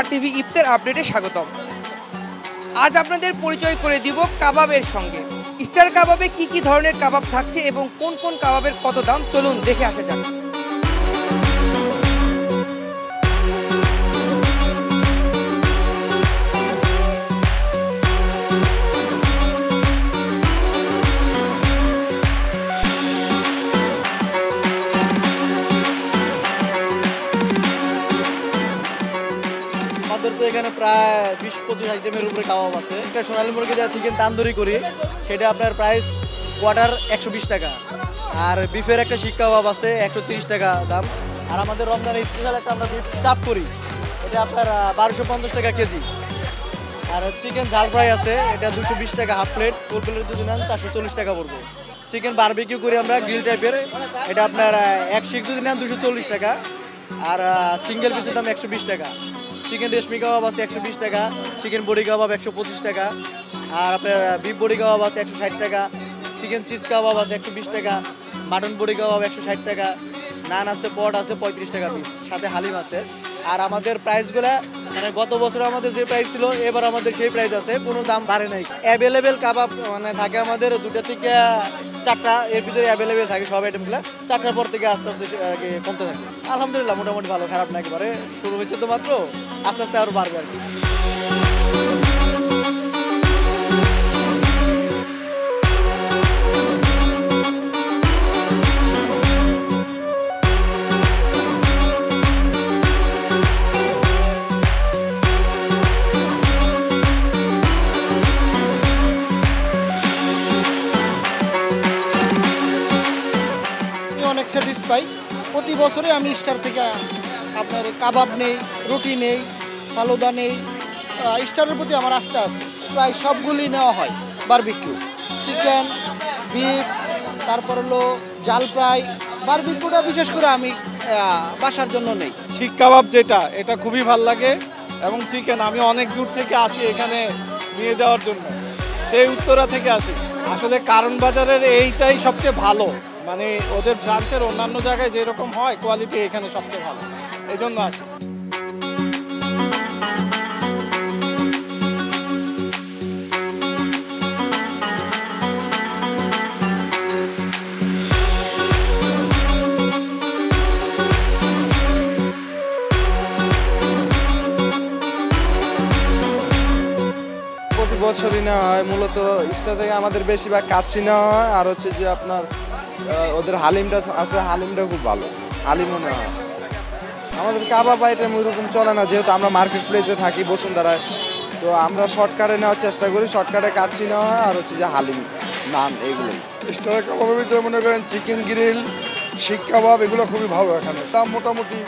RTV ইফতার আপডেটে স্বাগতম। আজ আপনাদের পরিচয় করে দিব কাবাবের সঙ্গে। স্টার কাবাবে কি কি ধরনের কাবাব থাকছে এবং কোন কোন কাবাবের কত দাম, চলুন দেখে আসা যাক। তো এখানে প্রায় 20-25 আইটেমের উপরে কাবাব আছে। একটা সোনালী মুরগি দিয়ে চিকেন তান্দুরি করি, সেটা আপনার প্রাইস কোয়ার্টার 120 টাকা। আর বিফের একটা শিক কাবাব আছে 130 টাকা দাম। আর আমাদের রমজানের স্পেশাল একটা আমরা বিফ চাপ করি, এটা আপনার 1250 টাকা কেজি। আর চিকেন ঝাল ফ্রাই আছে, এটা 220 টাকা হাফ প্লেট। ফুল প্লেট যদি নেন 440 টাকা পড়বে। চিকেন বারবিকিউ করি আমরা গ্রিল টাইপের, এটা আপনার এক শিক যদি নেন 240 টাকা। আর সিঙ্গেল পিসের দাম 120 টাকা। চিকেন রেশমি কাবাব আছে 120 টাকা, চিকেন বড়ি কাবাব 125 টাকা, আর আপনার বিফ বড়ি কাবাব আছে 160 টাকা, চিকেন চিজ কাবাব আছে 120 টাকা, মাটন বড়ি কাবাব 160 টাকা, নান আছে, পট আছে 35 টাকা পিস, সাথে হালিম আছে। আর আমাদের প্রাইসগুলো মানে গত বছর আমাদের যে প্রাইস ছিল এবার আমাদের সেই প্রাইস আছে, কোনো দাম বাড়ে নাই। অ্যাভেলেবেল কাবাব মানে থাকে আমাদের 2টা থেকে 4টা, এর ভিতরে অ্যাভেলেবেল থাকে সব আইটেমগুলো। 4টার পর থেকে আস্তে আস্তে কমতে থাকে। আলহামদুলিল্লাহ মোটামুটি ভালো, খারাপ না একেবারে। শুরু হয়েছে তো মাত্র, আস্তে আস্তে আরও বাড়বে আর কি। অনেক স্যাটিসফাই। প্রতি বছরে আমি স্টার থেকে আপনার কাবাব নেই, রুটি নেই, ফালুদা নেই। স্টারের প্রতি আমার আস্থা আছে, প্রায় সবগুলি নেওয়া হয়। বারবিকিউ, চিকেন, বিফ, তারপর হলো জাল ফ্রাই। বারবিকিউটা বিশেষ করে আমি বাসার জন্য নেই। শিক কাবাব যেটা, এটা খুবই ভাল লাগে। এবং চিকেন আমি অনেক দূর থেকে আসি এখানে নিয়ে যাওয়ার জন্য, সেই উত্তরা থেকে আসি। আসলে কারণ বাজারের এইটাই সবচেয়ে ভালো, মানে ওদের ব্রাঞ্চের অন্যান্য জায়গায় যেরকম হয় কোয়ালিটি এখানে সবচেয়ে ভালো, এই জন্য আসি। প্রতি বছরই নেওয়া হয়। মূলত স্টার থেকে আমাদের বেশিরভাগ কাচ্চি নেওয়া হয়, আর হচ্ছে যে আপনার ওদের হালিমটা আছে, হালিমটা খুব ভালো, হালিমও নেওয়া হয়। আমাদের কাবাব আইটেম ওইরকম চলে না, যেহেতু আমরা মার্কেট প্লেসে থাকি বসুন্ধরায়, তো আমরা শর্টকাটে নেওয়ার চেষ্টা করি। শর্টকাটে কাচ্চি নেওয়া হয়, আর হচ্ছে যে হালিম, নান, এইগুলোই। স্টার কাবাবের ভিতরে মনে করেন চিকেন গ্রিল, শিক কাবাব, এগুলো খুবই ভালো। এখানে দাম মোটামুটি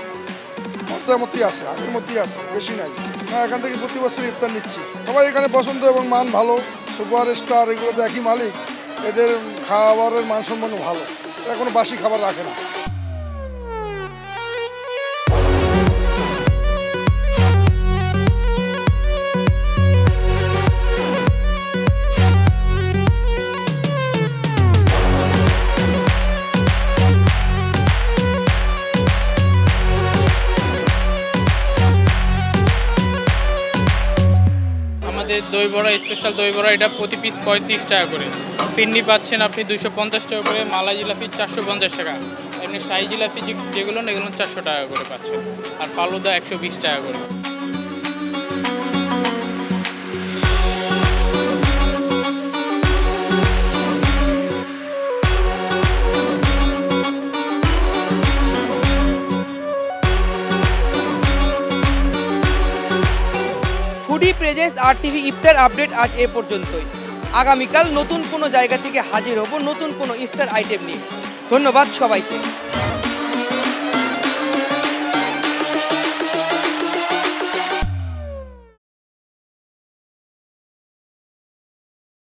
মশলার মধ্যেই আছে, আগের মধ্যেই আছে, বেশি নাই। হ্যাঁ, এখান থেকে প্রতি বছর ইফতার নিচ্ছি। সবাই এখানে পছন্দ এবং মান ভালো। সুপার স্টার এগুলো তো একই মালিক, এদের খাবারের মানসম্পন্ন ভালো, এরা কোনো বাসি খাবার রাখে না। দই বড়া, স্পেশাল দই বড়া, এটা প্রতি পিস 35 টাকা করে। ফিরনি পাচ্ছেন আপনি 250 টাকা করে। মালাই জিলাপি 450 টাকা। এমনি শাহি জিলাপি যেগুলো এগুলো 400 টাকা করে পাচ্ছেন। আর ফালুদা 120 টাকা করে। ফুডি প্রেজেন্স RTV ইফতার আপডেট আজ এ পর্যন্তই। আগামীকাল নতুন কোনো জায়গা থেকে হাজির হব নতুন কোনো ইফতার আইটেম নিয়ে। ধন্যবাদ সবাইকে।